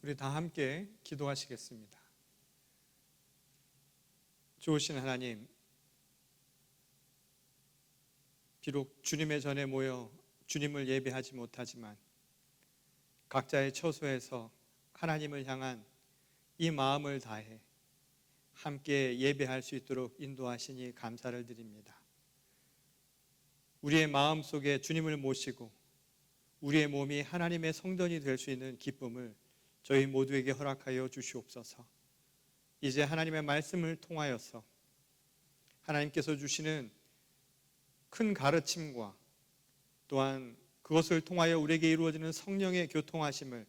우리 다 함께 기도하시겠습니다. 좋으신 하나님, 비록 주님의 전에 모여 주님을 예배하지 못하지만 각자의 처소에서 하나님을 향한 이 마음을 다해 함께 예배할 수 있도록 인도하시니 감사를 드립니다. 우리의 마음속에 주님을 모시고 우리의 몸이 하나님의 성전이 될 수 있는 기쁨을 저희 모두에게 허락하여 주시옵소서. 이제 하나님의 말씀을 통하여서 하나님께서 주시는 큰 가르침과 또한 그것을 통하여 우리에게 이루어지는 성령의 교통하심을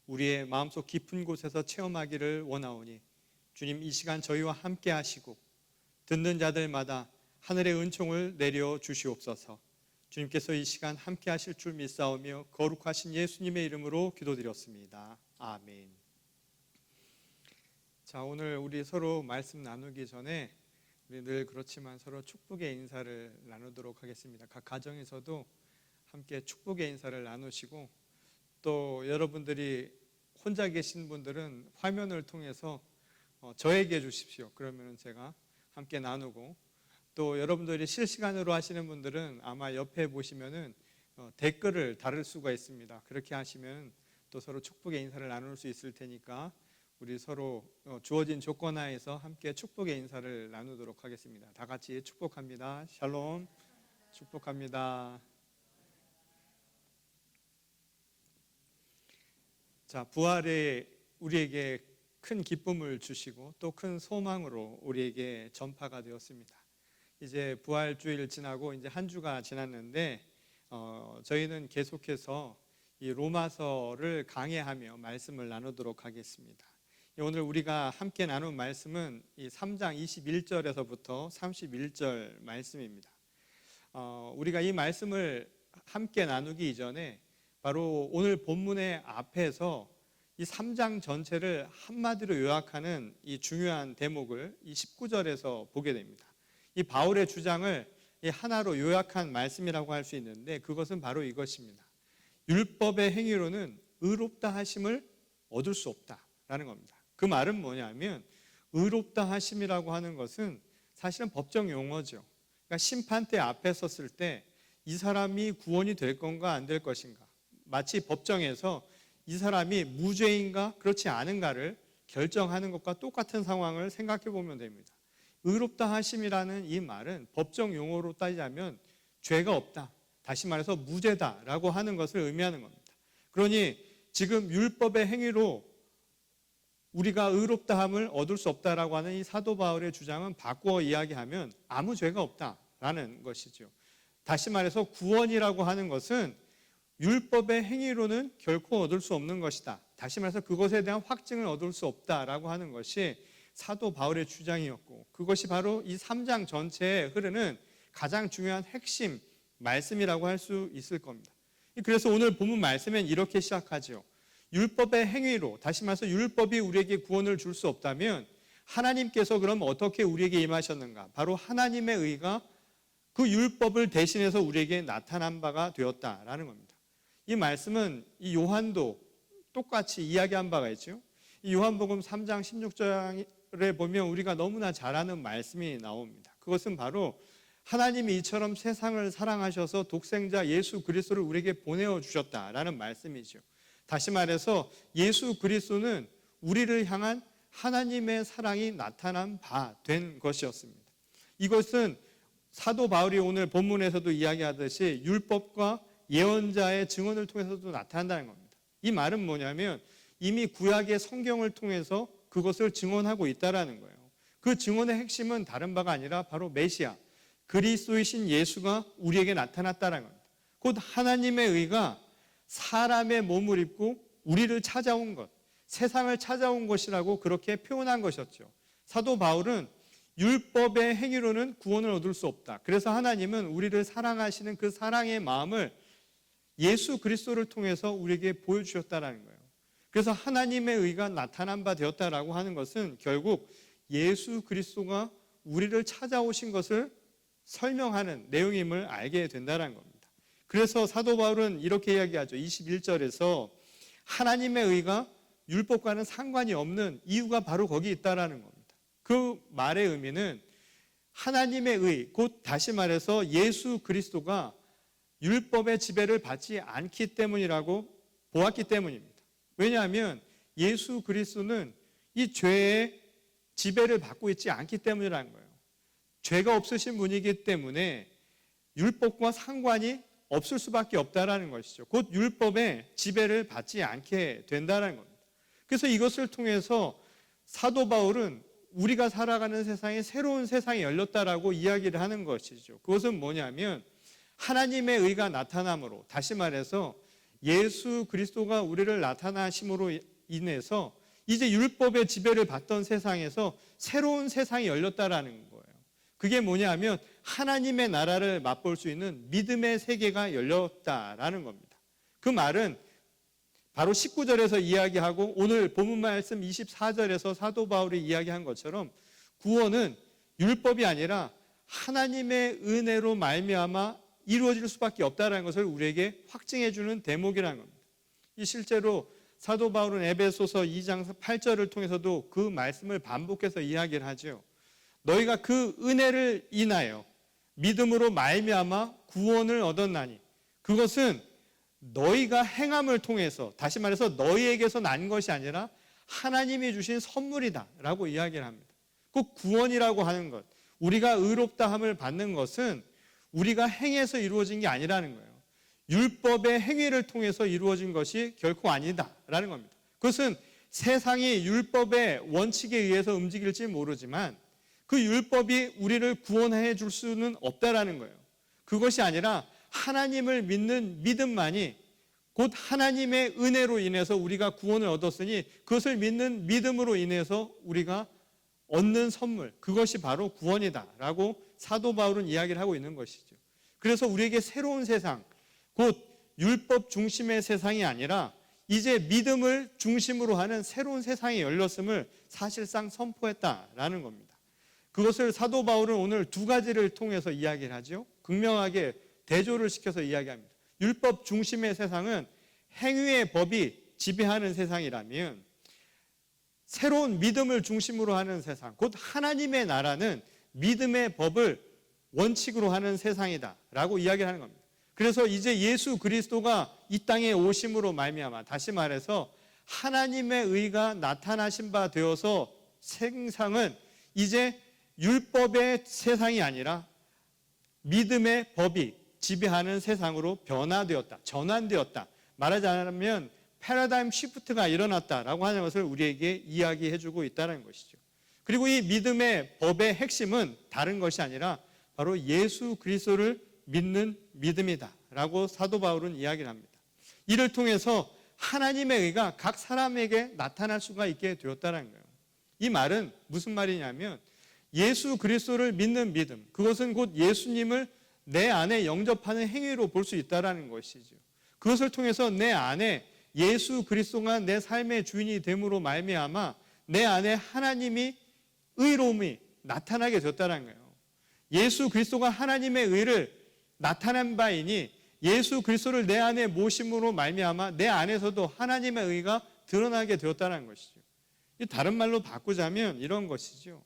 우리의 마음속 깊은 곳에서 체험하기를 원하오니 주님, 이 시간 저희와 함께 하시고 듣는 자들마다 하늘의 은총을 내려 주시옵소서. 주님께서 이 시간 함께 하실 줄 믿사오며 거룩하신 예수님의 이름으로 기도드렸습니다. 아멘. 자, 오늘 우리 서로 말씀 나누기 전에 우리 늘 그렇지만 서로 축복의 인사를 나누도록 하겠습니다. 각 가정에서도 함께 축복의 인사를 나누시고, 또 여러분들이 혼자 계신 분들은 화면을 통해서 저에게 주십시오. 그러면 제가 함께 나누고, 또 여러분들이 실시간으로 하시는 분들은 아마 옆에 보시면은 댓글을 달을 수가 있습니다. 그렇게 하시면 또 서로 축복의 인사를 나눌 수 있을 테니까 우리 서로 주어진 조건 하에서 함께 축복의 인사를 나누도록 하겠습니다. 다 같이 축복합니다. 샬롬. 축복합니다. 자, 부활에 우리에게 큰 기쁨을 주시고 또 큰 소망으로 우리에게 전파가 되었습니다. 이제 부활주일 지나고 이제 한 주가 지났는데 저희는 계속해서 이 로마서를 강해하며 말씀을 나누도록 하겠습니다. 오늘 우리가 함께 나눈 말씀은 이 3장 21절에서부터 31절 말씀입니다. 우리가 이 말씀을 함께 나누기 이전에 바로 오늘 본문의 앞에서 이 3장 전체를 한마디로 요약하는 이 중요한 대목을 이 19절에서 보게 됩니다. 이 바울의 주장을 하나로 요약한 말씀이라고 할 수 있는데, 그것은 바로 이것입니다. 율법의 행위로는 의롭다 하심을 얻을 수 없다라는 겁니다. 그 말은 뭐냐면, 의롭다 하심이라고 하는 것은 사실은 법정 용어죠. 그러니까 심판대 앞에 섰을 때 이 사람이 구원이 될 건가 안 될 것인가, 마치 법정에서 이 사람이 무죄인가 그렇지 않은가를 결정하는 것과 똑같은 상황을 생각해 보면 됩니다. 의롭다 하심이라는 이 말은 법정 용어로 따지자면 죄가 없다, 다시 말해서 무죄다라고 하는 것을 의미하는 겁니다. 그러니 지금 율법의 행위로 우리가 의롭다함을 얻을 수 없다라고 하는 이 사도 바울의 주장은 바꾸어 이야기하면 아무 죄가 없다라는 것이죠. 다시 말해서 구원이라고 하는 것은 율법의 행위로는 결코 얻을 수 없는 것이다. 다시 말해서 그것에 대한 확증을 얻을 수 없다라고 하는 것이 사도 바울의 주장이었고, 그것이 바로 이 3장 전체에 흐르는 가장 중요한 핵심 말씀이라고 할 수 있을 겁니다. 그래서 오늘 본문 말씀은 이렇게 시작하죠. 율법의 행위로, 다시 말해서 율법이 우리에게 구원을 줄 수 없다면 하나님께서 그럼 어떻게 우리에게 임하셨는가? 바로 하나님의 의가 그 율법을 대신해서 우리에게 나타난 바가 되었다라는 겁니다. 이 말씀은 이 요한도 똑같이 이야기한 바가 있죠. 이 요한복음 3장 16절에 보면 우리가 너무나 잘 아는 말씀이 나옵니다. 그것은 바로 하나님이 이처럼 세상을 사랑하셔서 독생자 예수 그리스도를 우리에게 보내어 주셨다라는 말씀이죠. 다시 말해서 예수 그리스도는 우리를 향한 하나님의 사랑이 나타난 바 된 것이었습니다. 이것은 사도 바울이 오늘 본문에서도 이야기하듯이 율법과 예언자의 증언을 통해서도 나타난다는 겁니다. 이 말은 뭐냐면 이미 구약의 성경을 통해서 그것을 증언하고 있다라는 거예요. 그 증언의 핵심은 다른 바가 아니라 바로 메시아, 그리스도이신 예수가 우리에게 나타났다는 겁니다. 곧 하나님의 의가 사람의 몸을 입고 우리를 찾아온 것, 세상을 찾아온 것이라고 그렇게 표현한 것이었죠. 사도 바울은 율법의 행위로는 구원을 얻을 수 없다. 그래서 하나님은 우리를 사랑하시는 그 사랑의 마음을 예수 그리스도를 통해서 우리에게 보여주셨다는 거예요. 그래서 하나님의 의가 나타난 바 되었다라고 하는 것은 결국 예수 그리스도가 우리를 찾아오신 것을 설명하는 내용임을 알게 된다는 겁니다. 그래서 사도 바울은 이렇게 이야기하죠. 21절에서 하나님의 의가 율법과는 상관이 없는 이유가 바로 거기 있다라는 겁니다. 그 말의 의미는 하나님의 의, 곧 다시 말해서 예수 그리스도가 율법의 지배를 받지 않기 때문이라고 보았기 때문입니다. 왜냐하면 예수 그리스도는 이 죄의 지배를 받고 있지 않기 때문이라는 거예요. 죄가 없으신 분이기 때문에 율법과 상관이 없을 수밖에 없다라는 것이죠. 곧 율법의 지배를 받지 않게 된다는 겁니다. 그래서 이것을 통해서 사도 바울은 우리가 살아가는 세상에 새로운 세상이 열렸다라고 이야기를 하는 것이죠. 그것은 뭐냐면 하나님의 의가 나타남으로, 다시 말해서 예수 그리스도가 우리를 나타나심으로 인해서 이제 율법의 지배를 받던 세상에서 새로운 세상이 열렸다라는 거예요. 그게 뭐냐면 하나님의 나라를 맛볼 수 있는 믿음의 세계가 열렸다라는 겁니다. 그 말은 바로 19절에서 이야기하고 오늘 본문 말씀 24절에서 사도 바울이 이야기한 것처럼 구원은 율법이 아니라 하나님의 은혜로 말미암아 이루어질 수밖에 없다는 것을 우리에게 확증해 주는 대목이라는 겁니다. 이 실제로 사도 바울은 에베소서 2장 8절을 통해서도 그 말씀을 반복해서 이야기를 하죠. 너희가 그 은혜를 인하여 믿음으로 말미암아 구원을 얻었나니 그것은 너희가 행함을 통해서, 다시 말해서 너희에게서 난 것이 아니라 하나님이 주신 선물이다 라고 이야기를 합니다. 꼭 구원이라고 하는 것, 우리가 의롭다함을 받는 것은 우리가 행해서 이루어진 게 아니라는 거예요. 율법의 행위를 통해서 이루어진 것이 결코 아니다라는 겁니다. 그것은 세상이 율법의 원칙에 의해서 움직일지 모르지만 그 율법이 우리를 구원해 줄 수는 없다라는 거예요. 그것이 아니라 하나님을 믿는 믿음만이, 곧 하나님의 은혜로 인해서 우리가 구원을 얻었으니 그것을 믿는 믿음으로 인해서 우리가 얻는 선물, 그것이 바로 구원이다라고 사도 바울은 이야기를 하고 있는 것이죠. 그래서 우리에게 새로운 세상, 곧 율법 중심의 세상이 아니라 이제 믿음을 중심으로 하는 새로운 세상이 열렸음을 사실상 선포했다라는 겁니다. 그것을 사도 바울은 오늘 두 가지를 통해서 이야기를 하죠. 극명하게 대조를 시켜서 이야기합니다. 율법 중심의 세상은 행위의 법이 지배하는 세상이라면 새로운 믿음을 중심으로 하는 세상, 곧 하나님의 나라는 믿음의 법을 원칙으로 하는 세상이다라고 이야기를 하는 겁니다. 그래서 이제 예수 그리스도가 이 땅에 오심으로 말미암아, 다시 말해서 하나님의 의가 나타나신 바 되어서 세상은 이제 율법의 세상이 아니라 믿음의 법이 지배하는 세상으로 변화되었다, 전환되었다. 말하자면 패러다임 시프트가 일어났다라고 하는 것을 우리에게 이야기해주고 있다는 것이죠. 그리고 이 믿음의 법의 핵심은 다른 것이 아니라 바로 예수 그리스도를 믿는 믿음이다라고 사도 바울은 이야기를 합니다. 이를 통해서 하나님의 의가 각 사람에게 나타날 수가 있게 되었다는 거예요. 이 말은 무슨 말이냐면 예수 그리스도를 믿는 믿음, 그것은 곧 예수님을 내 안에 영접하는 행위로 볼 수 있다는 것이죠. 그것을 통해서 내 안에 예수 그리스도가 내 삶의 주인이 됨으로 말미암아 내 안에 하나님이 의로움이 나타나게 되었다는 거예요. 예수 그리스도가 하나님의 의를 나타낸 바이니 예수 그리스도를 내 안에 모심으로 말미암아 내 안에서도 하나님의 의가 드러나게 되었다는 것이죠. 다른 말로 바꾸자면 이런 것이죠.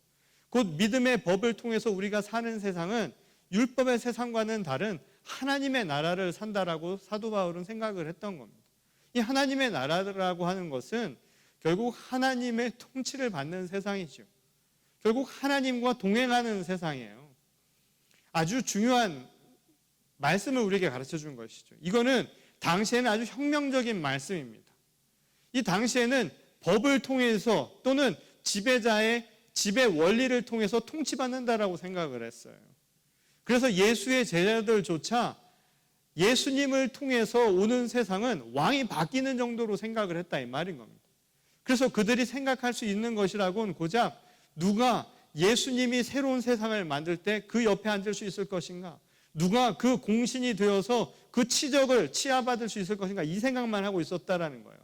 곧 믿음의 법을 통해서 우리가 사는 세상은 율법의 세상과는 다른 하나님의 나라를 산다라고 사도 바울은 생각을 했던 겁니다. 이 하나님의 나라라고 하는 것은 결국 하나님의 통치를 받는 세상이죠. 결국 하나님과 동행하는 세상이에요. 아주 중요한 말씀을 우리에게 가르쳐 준 것이죠. 이거는 당시에는 아주 혁명적인 말씀입니다. 이 당시에는 법을 통해서 또는 지배자의 지배 원리를 통해서 통치받는다라고 생각을 했어요. 그래서 예수의 제자들조차 예수님을 통해서 오는 세상은 왕이 바뀌는 정도로 생각을 했다 이 말인 겁니다. 그래서 그들이 생각할 수 있는 것이라고는 고작 누가 예수님이 새로운 세상을 만들 때 그 옆에 앉을 수 있을 것인가, 누가 그 공신이 되어서 그 치적을 치하받을 수 있을 것인가, 이 생각만 하고 있었다라는 거예요.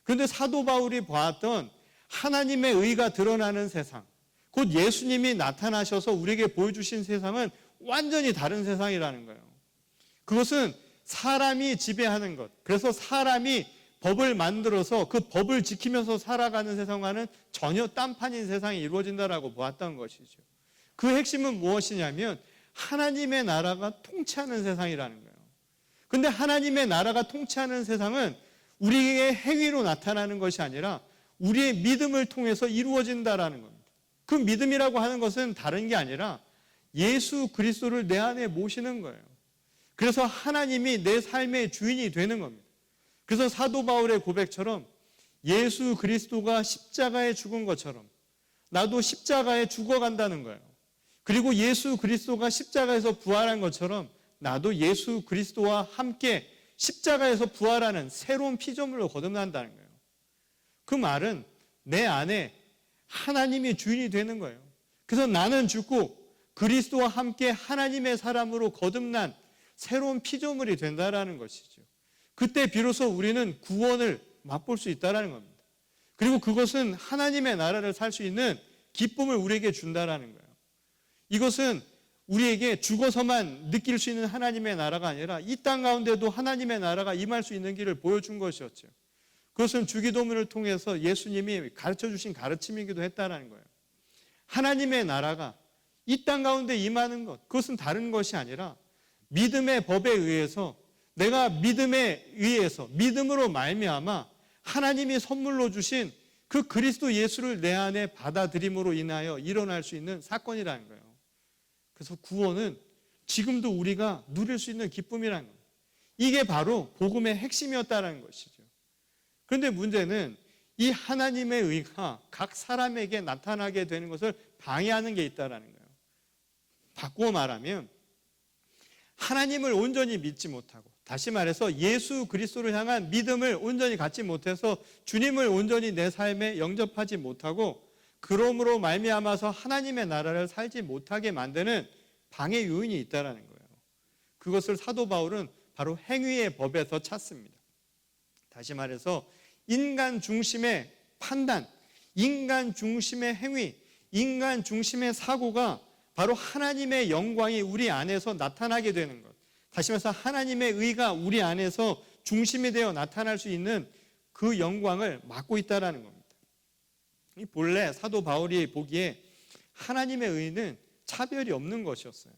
그런데 사도 바울이 보았던 하나님의 의가 드러나는 세상, 곧 예수님이 나타나셔서 우리에게 보여주신 세상은 완전히 다른 세상이라는 거예요. 그것은 사람이 지배하는 것, 그래서 사람이 법을 만들어서 그 법을 지키면서 살아가는 세상과는 전혀 딴판인 세상이 이루어진다라고 보았던 것이죠. 그 핵심은 무엇이냐면 하나님의 나라가 통치하는 세상이라는 거예요. 근데 하나님의 나라가 통치하는 세상은 우리의 행위로 나타나는 것이 아니라 우리의 믿음을 통해서 이루어진다라는 겁니다. 그 믿음이라고 하는 것은 다른 게 아니라 예수 그리스도를 내 안에 모시는 거예요. 그래서 하나님이 내 삶의 주인이 되는 겁니다. 그래서 사도 바울의 고백처럼 예수 그리스도가 십자가에 죽은 것처럼 나도 십자가에 죽어간다는 거예요. 그리고 예수 그리스도가 십자가에서 부활한 것처럼 나도 예수 그리스도와 함께 십자가에서 부활하는 새로운 피조물로 거듭난다는 거예요. 그 말은 내 안에 하나님이 주인이 되는 거예요. 그래서 나는 죽고 그리스도와 함께 하나님의 사람으로 거듭난 새로운 피조물이 된다라는 것이죠. 그때 비로소 우리는 구원을 맛볼 수 있다라는 겁니다. 그리고 그것은 하나님의 나라를 살 수 있는 기쁨을 우리에게 준다라는 거예요. 이것은 우리에게 죽어서만 느낄 수 있는 하나님의 나라가 아니라 이 땅 가운데도 하나님의 나라가 임할 수 있는 길을 보여준 것이었죠. 그것은 주기도문을 통해서 예수님이 가르쳐 주신 가르침이기도 했다라는 거예요. 하나님의 나라가 이 땅 가운데 임하는 것, 그것은 다른 것이 아니라 믿음의 법에 의해서 내가 믿음에 의해서 믿음으로 말미암아 하나님이 선물로 주신 그 그리스도 예수를 내 안에 받아들임으로 인하여 일어날 수 있는 사건이라는 거예요. 그래서 구원은 지금도 우리가 누릴 수 있는 기쁨이라는 겁니다. 이게 바로 복음의 핵심이었다는 것이죠. 그런데 문제는 이 하나님의 의가 각 사람에게 나타나게 되는 것을 방해하는 게 있다는 거예요. 바꾸어 말하면 하나님을 온전히 믿지 못하고, 다시 말해서 예수 그리스도를 향한 믿음을 온전히 갖지 못해서 주님을 온전히 내 삶에 영접하지 못하고, 그러므로 말미암아서 하나님의 나라를 살지 못하게 만드는 방해 요인이 있다는 거예요. 그것을 사도 바울은 바로 행위의 법에서 찾습니다. 다시 말해서 인간 중심의 판단, 인간 중심의 행위, 인간 중심의 사고가 바로 하나님의 영광이 우리 안에서 나타나게 되는 것. 다시 말해서 하나님의 의가 우리 안에서 중심이 되어 나타날 수 있는 그 영광을 막고 있다는 겁니다. 이 본래 사도 바울이 보기에 하나님의 의는 차별이 없는 것이었어요.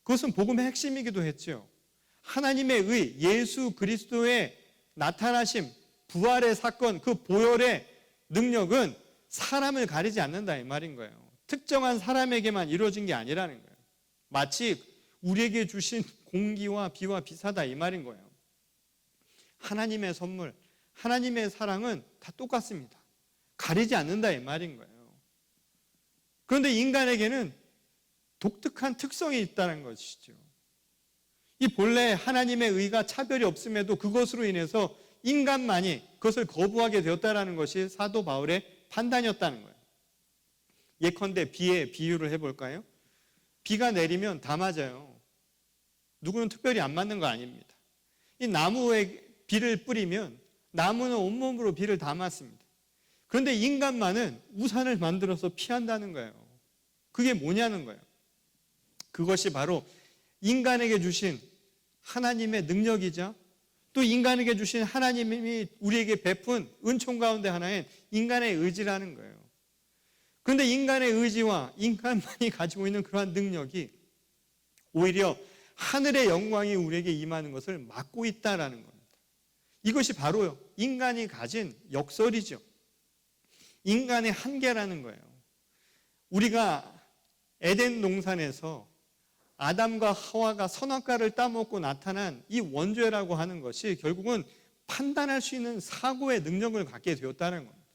그것은 복음의 핵심이기도 했죠. 하나님의 의, 예수 그리스도의 나타나심, 부활의 사건, 그 보혈의 능력은 사람을 가리지 않는다 이 말인 거예요. 특정한 사람에게만 이루어진 게 아니라는 거예요. 마치 우리에게 주신 공기와 비와 비슷하다 이 말인 거예요. 하나님의 선물, 하나님의 사랑은 다 똑같습니다. 가리지 않는다 이 말인 거예요. 그런데 인간에게는 독특한 특성이 있다는 것이죠. 이 본래 하나님의 의가 차별이 없음에도 그것으로 인해서 인간만이 그것을 거부하게 되었다는 것이 사도 바울의 판단이었다는 거예요. 예컨대 비의 비유를 해볼까요? 비가 내리면 다 맞아요. 누구는 특별히 안 맞는 거 아닙니다. 이 나무에 비를 뿌리면 나무는 온몸으로 비를 다 맞습니다. 그런데 인간만은 우산을 만들어서 피한다는 거예요. 그게 뭐냐는 거예요. 그것이 바로 인간에게 주신 하나님의 능력이자 또 인간에게 주신 하나님이 우리에게 베푼 은총 가운데 하나인 인간의 의지라는 거예요. 그런데 인간의 의지와 인간만이 가지고 있는 그러한 능력이 오히려 하늘의 영광이 우리에게 임하는 것을 막고 있다는 겁니다. 이것이 바로 인간이 가진 역설이죠. 인간의 한계라는 거예요. 우리가 에덴 동산에서 아담과 하와가 선악과를 따먹고 나타난 이 원죄라고 하는 것이 결국은 판단할 수 있는 사고의 능력을 갖게 되었다는 겁니다.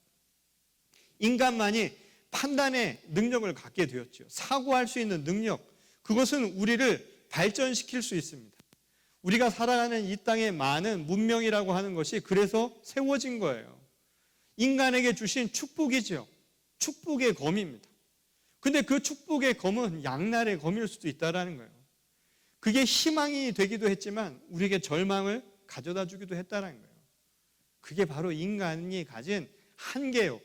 인간만이 판단의 능력을 갖게 되었죠. 사고할 수 있는 능력, 그것은 우리를 발전시킬 수 있습니다. 우리가 살아가는 이 땅의 많은 문명이라고 하는 것이 그래서 세워진 거예요. 인간에게 주신 축복이죠. 축복의 검입니다. 근데 그 축복의 검은 양날의 검일 수도 있다는 거예요. 그게 희망이 되기도 했지만 우리에게 절망을 가져다 주기도 했다는 거예요. 그게 바로 인간이 가진 한계요.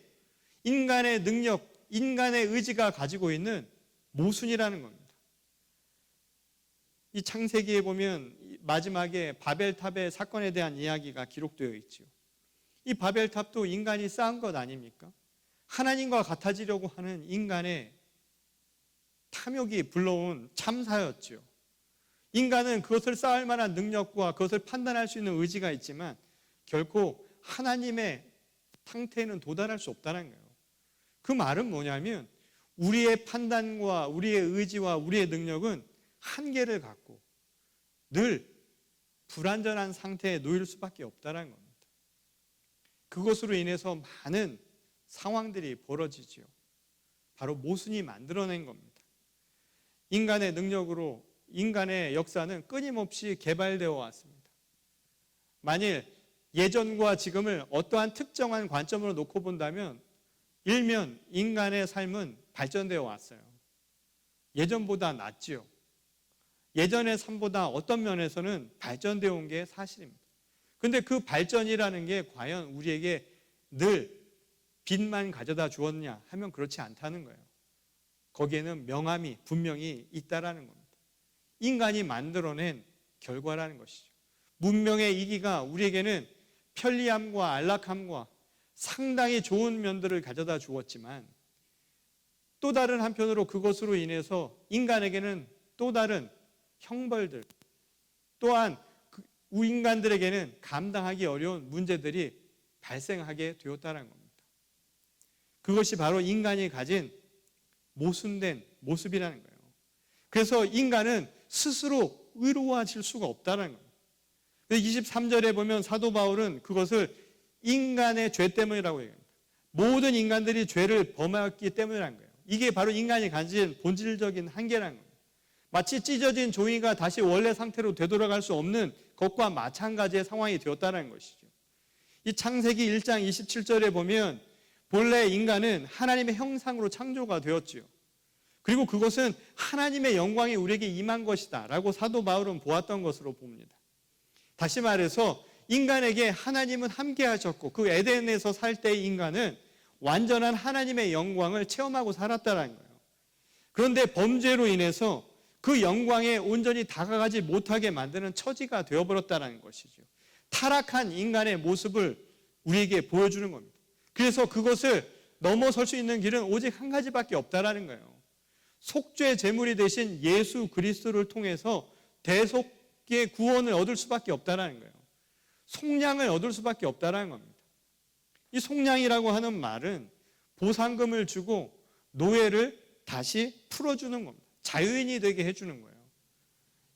인간의 능력, 인간의 의지가 가지고 있는 모순이라는 겁니다. 이 창세기에 보면 마지막에 바벨탑의 사건에 대한 이야기가 기록되어 있죠. 이 바벨탑도 인간이 쌓은 것 아닙니까? 하나님과 같아지려고 하는 인간의 탐욕이 불러온 참사였죠. 인간은 그것을 쌓을 만한 능력과 그것을 판단할 수 있는 의지가 있지만 결코 하나님의 상태에는 도달할 수 없다는 거예요. 그 말은 뭐냐면 우리의 판단과 우리의 의지와 우리의 능력은 한계를 갖고 늘 불완전한 상태에 놓일 수밖에 없다는 겁니다. 그것으로 인해서 많은 상황들이 벌어지죠. 바로 모순이 만들어낸 겁니다. 인간의 능력으로 인간의 역사는 끊임없이 개발되어 왔습니다. 만일 예전과 지금을 어떠한 특정한 관점으로 놓고 본다면 일면 인간의 삶은 발전되어 왔어요. 예전보다 낫지요. 예전의 삶보다 어떤 면에서는 발전되어 온 게 사실입니다. 그런데 그 발전이라는 게 과연 우리에게 늘 빚만 가져다 주었냐 하면 그렇지 않다는 거예요. 거기에는 명암이 분명히 있다라는 겁니다. 인간이 만들어낸 결과라는 것이죠. 문명의 이기가 우리에게는 편리함과 안락함과 상당히 좋은 면들을 가져다 주었지만 또 다른 한편으로 그것으로 인해서 인간에게는 또 다른 형벌들, 또한 인간들에게는 감당하기 어려운 문제들이 발생하게 되었다는 겁니다. 그것이 바로 인간이 가진 모순된 모습이라는 거예요. 그래서 인간은 스스로 의로워질 수가 없다는 겁니다. 23절에 보면 사도 바울은 그것을 인간의 죄 때문이라고 얘기합니다. 모든 인간들이 죄를 범했기 때문이라는 거예요. 이게 바로 인간이 가진 본질적인 한계라는 겁니다. 마치 찢어진 종이가 다시 원래 상태로 되돌아갈 수 없는 것과 마찬가지의 상황이 되었다는 것이죠. 이 창세기 1장 27절에 보면 본래 인간은 하나님의 형상으로 창조가 되었지요. 그리고 그것은 하나님의 영광이 우리에게 임한 것이다 라고 사도 바울은 보았던 것으로 봅니다. 다시 말해서 인간에게 하나님은 함께 하셨고 그 에덴에서 살 때의 인간은 완전한 하나님의 영광을 체험하고 살았다는 거예요. 그런데 범죄로 인해서 그 영광에 온전히 다가가지 못하게 만드는 처지가 되어버렸다는 것이죠. 타락한 인간의 모습을 우리에게 보여주는 겁니다. 그래서 그것을 넘어설 수 있는 길은 오직 한 가지밖에 없다라는 거예요. 속죄 제물이 되신 예수 그리스도를 통해서 대속의 구원을 얻을 수밖에 없다라는 거예요. 속량을 얻을 수밖에 없다라는 겁니다. 이 속량이라고 하는 말은 보상금을 주고 노예를 다시 풀어주는 겁니다. 자유인이 되게 해주는 거예요.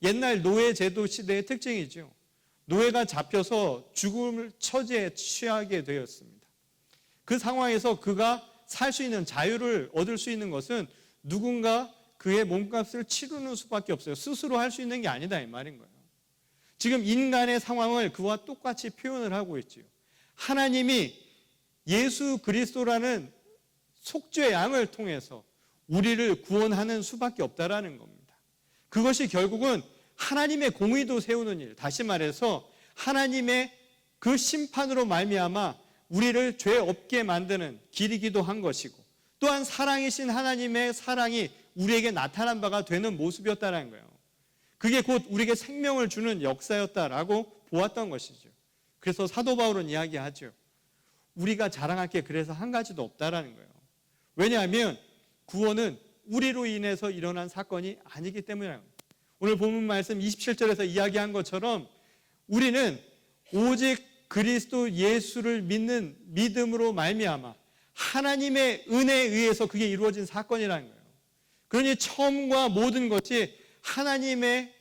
옛날 노예 제도 시대의 특징이죠. 노예가 잡혀서 죽음을 처지에 취하게 되었습니다. 그 상황에서 그가 살 수 있는 자유를 얻을 수 있는 것은 누군가 그의 몸값을 치르는 수밖에 없어요. 스스로 할 수 있는 게 아니다 이 말인 거예요. 지금 인간의 상황을 그와 똑같이 표현을 하고 있지요. 하나님이 예수 그리스도라는 속죄 양을 통해서 우리를 구원하는 수밖에 없다라는 겁니다. 그것이 결국은 하나님의 공의도 세우는 일, 다시 말해서 하나님의 그 심판으로 말미암아 우리를 죄 없게 만드는 길이기도 한 것이고 또한 사랑이신 하나님의 사랑이 우리에게 나타난 바가 되는 모습이었다는 거예요. 그게 곧 우리에게 생명을 주는 역사였다라고 보았던 것이죠. 그래서 사도 바울은 이야기하죠. 우리가 자랑할 게 그래서 한 가지도 없다라는 거예요. 왜냐하면 구원은 우리로 인해서 일어난 사건이 아니기 때문이라는 거예요. 오늘 본문 말씀 27절에서 이야기한 것처럼 우리는 오직 그리스도 예수를 믿는 믿음으로 말미암아 하나님의 은혜에 의해서 그게 이루어진 사건이라는 거예요. 그러니 처음과 모든 것이 하나님의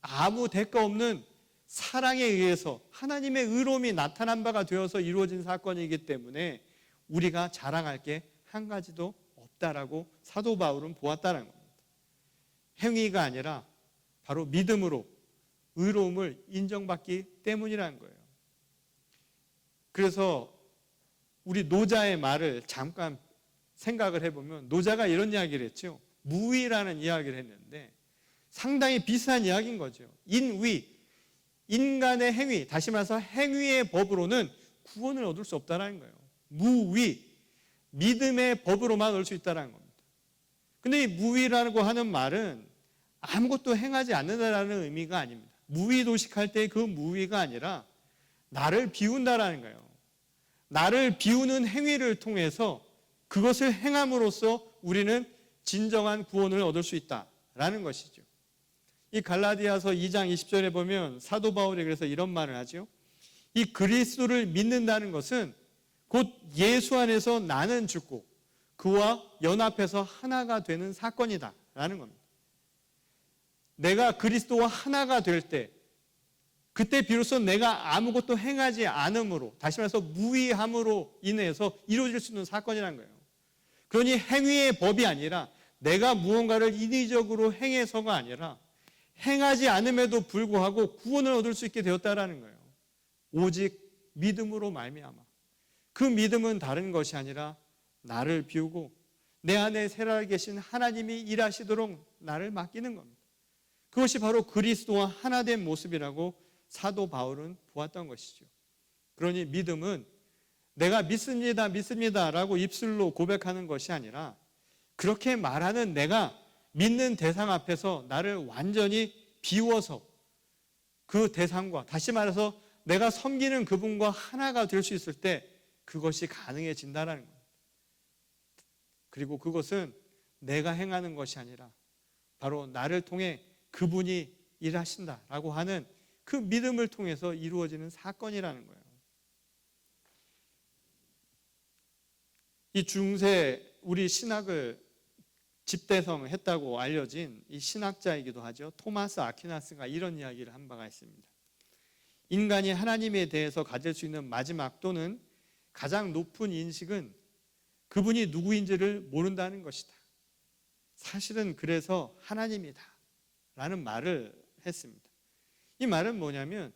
아무 대가 없는 사랑에 의해서 하나님의 의로움이 나타난 바가 되어서 이루어진 사건이기 때문에 우리가 자랑할 게 한 가지도 없다라고 사도 바울은 보았다는 겁니다. 행위가 아니라 바로 믿음으로 의로움을 인정받기 때문이라는 거예요. 그래서 우리 노자의 말을 잠깐 생각을 해보면 노자가 이런 이야기를 했죠. 무위라는 이야기를 했는데 상당히 비슷한 이야기인 거죠. 인위, 인간의 행위, 다시 말해서 행위의 법으로는 구원을 얻을 수 없다는 거예요. 무위, 믿음의 법으로만 얻을 수 있다는 겁니다. 근데 이 무위라고 하는 말은 아무것도 행하지 않는다라는 의미가 아닙니다. 무위도식할 때 그 무위가 아니라 나를 비운다라는 거예요. 나를 비우는 행위를 통해서 그것을 행함으로써 우리는 진정한 구원을 얻을 수 있다라는 것이죠. 이 갈라디아서 2장 20절에 보면 사도 바울이 그래서 이런 말을 하죠. 이 그리스도를 믿는다는 것은 곧 예수 안에서 나는 죽고 그와 연합해서 하나가 되는 사건이다라는 겁니다. 내가 그리스도와 하나가 될 때, 그때 비로소 내가 아무것도 행하지 않음으로, 다시 말해서 무위함으로 인해서 이루어질 수 있는 사건이라는 거예요. 그러니 행위의 법이 아니라 내가 무언가를 인위적으로 행해서가 아니라 행하지 않음에도 불구하고 구원을 얻을 수 있게 되었다라는 거예요. 오직 믿음으로 말미암아. 그 믿음은 다른 것이 아니라 나를 비우고 내 안에 살아계신 하나님이 일하시도록 나를 맡기는 겁니다. 그것이 바로 그리스도와 하나 된 모습이라고 사도 바울은 보았던 것이죠. 그러니 믿음은 내가 믿습니다, 믿습니다라고 입술로 고백하는 것이 아니라 그렇게 말하는 내가 믿는 대상 앞에서 나를 완전히 비워서 그 대상과, 다시 말해서 내가 섬기는 그분과 하나가 될 수 있을 때 그것이 가능해진다는 겁니다. 그리고 그것은 내가 행하는 것이 아니라 바로 나를 통해 그분이 일하신다라고 하는 그 믿음을 통해서 이루어지는 사건이라는 거예요. 이 중세 우리 신학을 집대성했다고 알려진 이 신학자이기도 하죠. 토마스 아퀴나스가 이런 이야기를 한 바가 있습니다. 인간이 하나님에 대해서 가질 수 있는 마지막 또는 가장 높은 인식은 그분이 누구인지를 모른다는 것이다. 사실은 그래서 하나님이다 라는 말을 했습니다. 이 말은 뭐냐면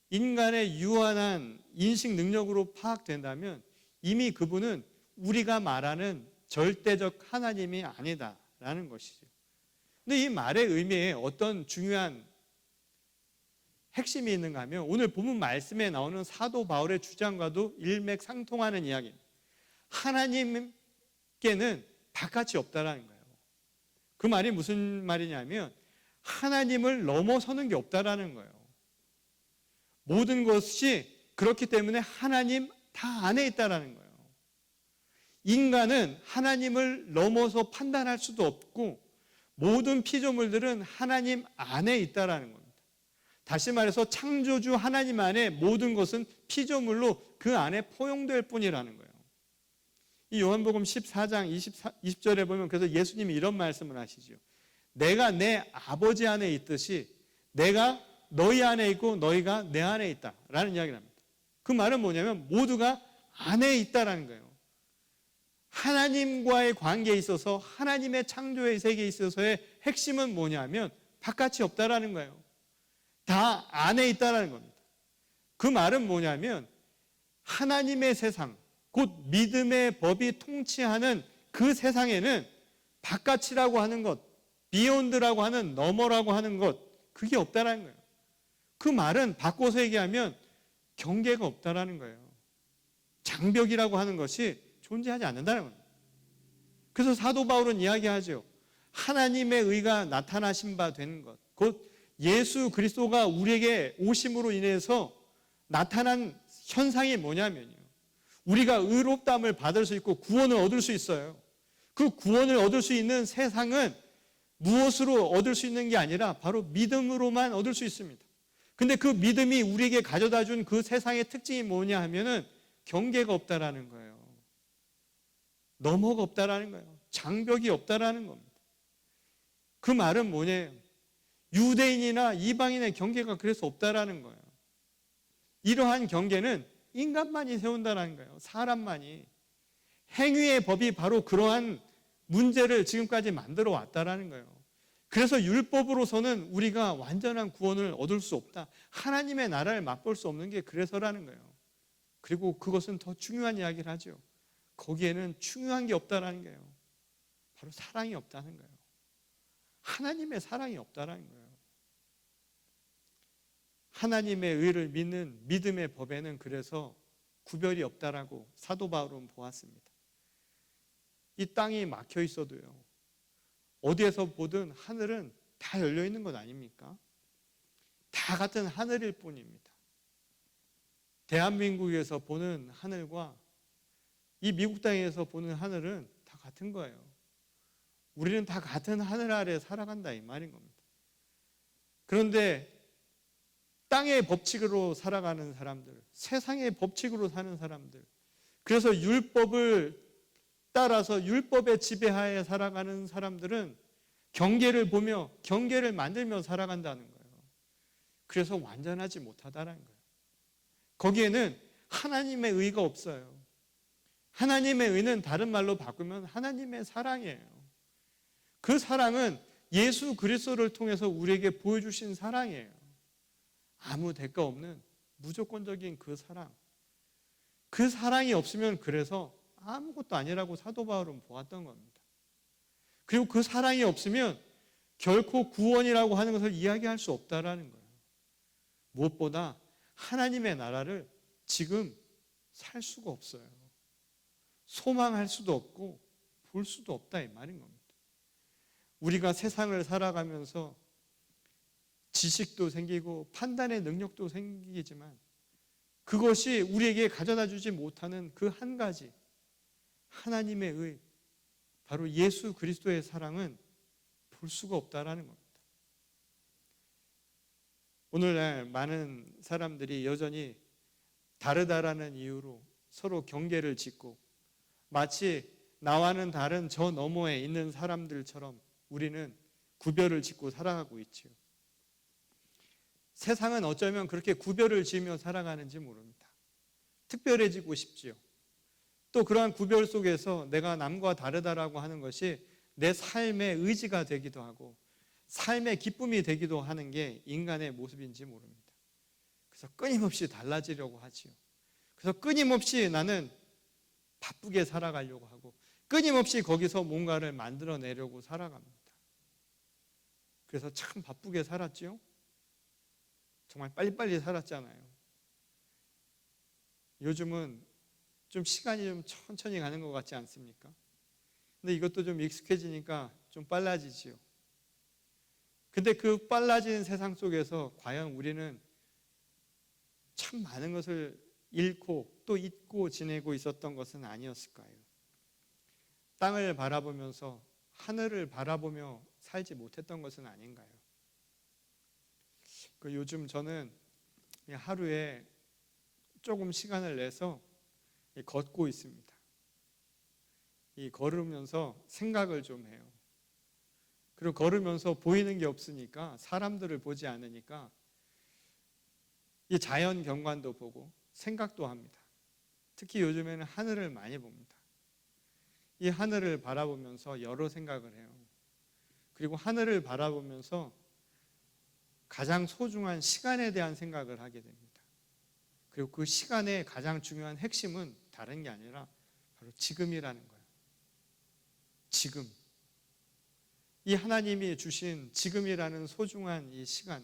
인간의 유한한 인식 능력으로 파악된다면 이미 그분은 우리가 말하는 절대적 하나님이 아니다라는 것이죠. 근데 이 말의 의미에 어떤 중요한 핵심이 있는가 하면 오늘 본문 말씀에 나오는 사도 바울의 주장과도 일맥상통하는 이야기입니다. 하나님께는 바깥이 없다라는 거예요. 그 말이 무슨 말이냐면 하나님을 넘어서는 게 없다라는 거예요. 모든 것이 그렇기 때문에 하나님 다 안에 있다라는 거예요. 인간은 하나님을 넘어서 판단할 수도 없고 모든 피조물들은 하나님 안에 있다라는 겁니다. 다시 말해서 창조주 하나님 안에 모든 것은 피조물로 그 안에 포용될 뿐이라는 거예요. 이 요한복음 14장 20절에 보면 그래서 예수님이 이런 말씀을 하시죠. 내가 내 아버지 안에 있듯이 내가 너희 안에 있고 너희가 내 안에 있다라는 이야기를 합니다. 그 말은 뭐냐면 모두가 안에 있다라는 거예요. 하나님과의 관계에 있어서 하나님의 창조의 세계에 있어서의 핵심은 뭐냐면 바깥이 없다라는 거예요. 다 안에 있다라는 겁니다. 그 말은 뭐냐면 하나님의 세상, 곧 믿음의 법이 통치하는 그 세상에는 바깥이라고 하는 것, 비욘드라고 하는 너머라고 하는 것, 그게 없다라는 거예요. 그 말은 바꿔서 얘기하면 경계가 없다라는 거예요. 장벽이라고 하는 것이 존재하지 않는다는 겁니다. 그래서 사도 바울은 이야기하죠. 하나님의 의가 나타나신 바 된 것, 곧 예수 그리스도가 우리에게 오심으로 인해서 나타난 현상이 뭐냐면요. 우리가 의롭다함을 받을 수 있고 구원을 얻을 수 있어요. 그 구원을 얻을 수 있는 세상은 무엇으로 얻을 수 있는 게 아니라 바로 믿음으로만 얻을 수 있습니다. 근데 그 믿음이 우리에게 가져다 준 그 세상의 특징이 뭐냐 하면은 경계가 없다라는 거예요. 너머가 없다라는 거예요. 장벽이 없다라는 겁니다. 그 말은 뭐냐면 유대인이나 이방인의 경계가 그래서 없다라는 거예요. 이러한 경계는 인간만이 세운다라는 거예요. 사람만이. 행위의 법이 바로 그러한 문제를 지금까지 만들어 왔다라는 거예요. 그래서 율법으로서는 우리가 완전한 구원을 얻을 수 없다. 하나님의 나라를 맛볼 수 없는 게 그래서라는 거예요. 그리고 그것은 더 중요한 이야기를 하죠. 거기에는 중요한 게 없다라는 거예요. 바로 사랑이 없다는 거예요. 하나님의 사랑이 없다라는 거예요. 하나님의 의를 믿는 믿음의 법에는 그래서 구별이 없다라고 사도 바울은 보았습니다. 이 땅이 막혀 있어도요. 어디에서 보든 하늘은 다 열려 있는 것 아닙니까? 다 같은 하늘일 뿐입니다. 대한민국에서 보는 하늘과 이 미국 땅에서 보는 하늘은 다 같은 거예요. 우리는 다 같은 하늘 아래 살아간다 이 말인 겁니다. 그런데 땅의 법칙으로 살아가는 사람들, 세상의 법칙으로 사는 사람들, 그래서 율법을 따라서 율법의 지배하에 살아가는 사람들은 경계를 보며 경계를 만들며 살아간다는 거예요. 그래서 완전하지 못하다는 거예요. 거기에는 하나님의 의가 없어요. 하나님의 의는 다른 말로 바꾸면 하나님의 사랑이에요. 그 사랑은 예수 그리스도를 통해서 우리에게 보여주신 사랑이에요. 아무 대가 없는 무조건적인 그 사랑. 그 사랑이 없으면 그래서 아무것도 아니라고 사도 바울은 보았던 겁니다. 그리고 그 사랑이 없으면 결코 구원이라고 하는 것을 이야기할 수 없다라는 거예요. 무엇보다 하나님의 나라를 지금 살 수가 없어요. 소망할 수도 없고 볼 수도 없다 이 말인 겁니다. 우리가 세상을 살아가면서 지식도 생기고 판단의 능력도 생기지만 그것이 우리에게 가져다 주지 못하는 그 한 가지 하나님의 의, 바로 예수 그리스도의 사랑은 볼 수가 없다라는 겁니다. 오늘날 많은 사람들이 여전히 다르다라는 이유로 서로 경계를 짓고 마치 나와는 다른 저 너머에 있는 사람들처럼 우리는 구별을 짓고 살아가고 있지요. 세상은 어쩌면 그렇게 구별을 지으며 살아가는지 모릅니다. 특별해지고 싶지요. 또 그러한 구별 속에서 내가 남과 다르다라고 하는 것이 내 삶의 의지가 되기도 하고 삶의 기쁨이 되기도 하는 게 인간의 모습인지 모릅니다. 그래서 끊임없이 달라지려고 하지요. 그래서 끊임없이 나는 바쁘게 살아가려고 하고 끊임없이 거기서 뭔가를 만들어내려고 살아갑니다. 그래서 참 바쁘게 살았지요. 정말 빨리빨리 살았잖아요. 요즘은 좀 시간이 좀 천천히 가는 것 같지 않습니까? 근데 이것도 좀 익숙해지니까 좀 빨라지지요. 근데 그 빨라지는 세상 속에서 과연 우리는 참 많은 것을 잃고 또 잊고 지내고 있었던 것은 아니었을까요? 땅을 바라보면서 하늘을 바라보며 살지 못했던 것은 아닌가요? 요즘 저는 하루에 조금 시간을 내서 걷고 있습니다. 이 걸으면서 생각을 좀 해요. 그리고 걸으면서 보이는 게 없으니까 사람들을 보지 않으니까 이 자연 경관도 보고 생각도 합니다. 특히 요즘에는 하늘을 많이 봅니다. 이 하늘을 바라보면서 여러 생각을 해요. 그리고 하늘을 바라보면서 가장 소중한 시간에 대한 생각을 하게 됩니다. 그리고 그 시간의 가장 중요한 핵심은 다른 게 아니라 바로 지금이라는 거예요. 지금. 이 하나님이 주신 지금이라는 소중한 이 시간,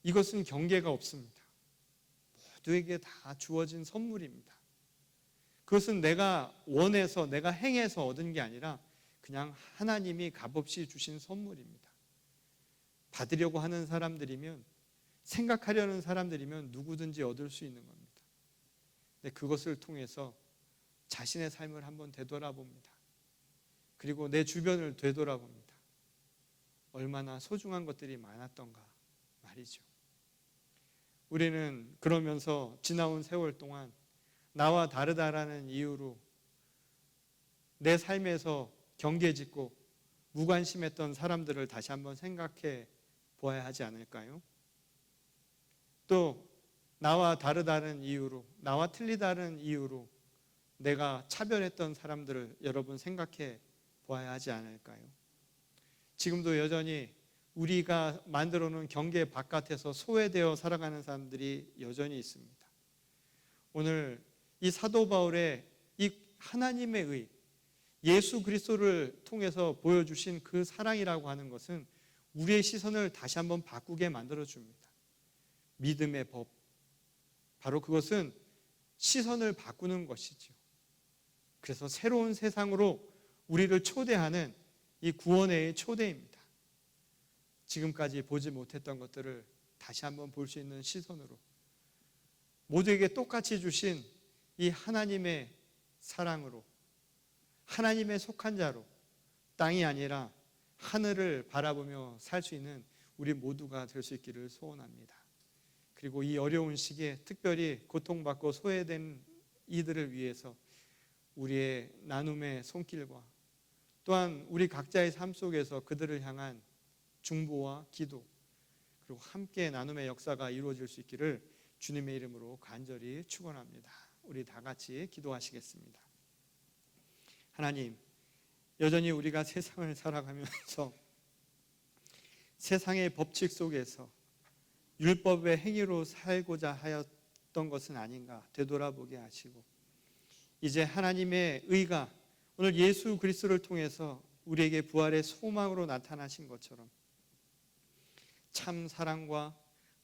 이것은 경계가 없습니다. 모두에게 다 주어진 선물입니다. 그것은 내가 원해서 내가 행해서 얻은 게 아니라 그냥 하나님이 값없이 주신 선물입니다. 받으려고 하는 사람들이면, 생각하려는 사람들이면 누구든지 얻을 수 있는 겁니다. 근데 그것을 통해서 자신의 삶을 한번 되돌아봅니다. 그리고 내 주변을 되돌아봅니다. 얼마나 소중한 것들이 많았던가 말이죠. 우리는 그러면서 지나온 세월 동안 나와 다르다라는 이유로 내 삶에서 경계짓고 무관심했던 사람들을 다시 한번 생각해 보아야 하지 않을까요? 또 나와 다르다는 이유로, 나와 틀리다는 이유로 내가 차별했던 사람들을 여러분 생각해 보아야 하지 않을까요? 지금도 여전히 우리가 만들어 놓은 경계 바깥에서 소외되어 살아가는 사람들이 여전히 있습니다. 오늘 이 사도 바울의 이 하나님의 의, 예수 그리스도를 통해서 보여주신 그 사랑이라고 하는 것은 우리의 시선을 다시 한번 바꾸게 만들어줍니다. 믿음의 법, 바로 그것은 시선을 바꾸는 것이죠. 그래서 새로운 세상으로 우리를 초대하는 이 구원의 초대입니다. 지금까지 보지 못했던 것들을 다시 한번 볼 수 있는 시선으로 모두에게 똑같이 주신 이 하나님의 사랑으로 하나님의 속한 자로 땅이 아니라 하늘을 바라보며 살 수 있는 우리 모두가 될 수 있기를 소원합니다. 그리고 이 어려운 시기에 특별히 고통받고 소외된 이들을 위해서 우리의 나눔의 손길과 또한 우리 각자의 삶 속에서 그들을 향한 중보와 기도 그리고 함께 나눔의 역사가 이루어질 수 있기를 주님의 이름으로 간절히 축원합니다. 우리 다 같이 기도하시겠습니다. 하나님, 여전히 우리가 세상을 살아가면서 세상의 법칙 속에서 율법의 행위로 살고자 하였던 것은 아닌가 되돌아보게 하시고 이제 하나님의 의가 오늘 예수 그리스도를 통해서 우리에게 부활의 소망으로 나타나신 것처럼 참 사랑과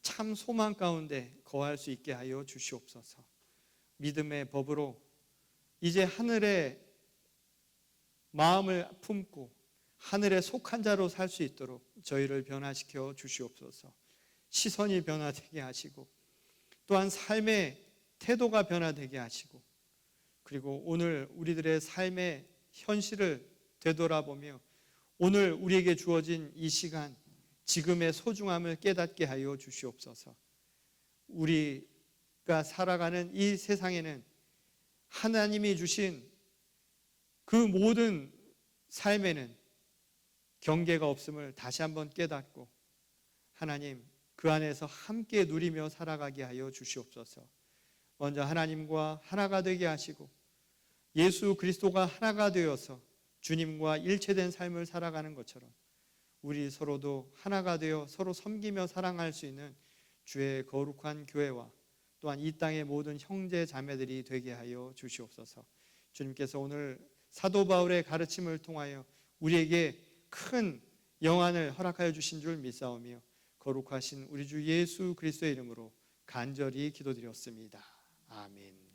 참 소망 가운데 거할 수 있게 하여 주시옵소서. 믿음의 법으로 이제 하늘의 마음을 품고 하늘에 속한 자로 살 수 있도록 저희를 변화시켜 주시옵소서. 시선이 변화되게 하시고 또한 삶의 태도가 변화되게 하시고 그리고 오늘 우리들의 삶의 현실을 되돌아보며 오늘 우리에게 주어진 이 시간 지금의 소중함을 깨닫게 하여 주시옵소서. 우리가 살아가는 이 세상에는 하나님이 주신 그 모든 삶에는 경계가 없음을 다시 한번 깨닫고 하나님 그 안에서 함께 누리며 살아가게 하여 주시옵소서. 먼저 하나님과 하나가 되게 하시고 예수 그리스도가 하나가 되어서 주님과 일체된 삶을 살아가는 것처럼 우리 서로도 하나가 되어 서로 섬기며 사랑할 수 있는 주의 거룩한 교회와 또한 이 땅의 모든 형제 자매들이 되게 하여 주시옵소서. 주님께서 오늘 사도 바울의 가르침을 통하여 우리에게 큰 영안을 허락하여 주신 줄 믿사오며 거룩하신 우리 주 예수 그리스도의 이름으로 간절히 기도드렸습니다. 아멘.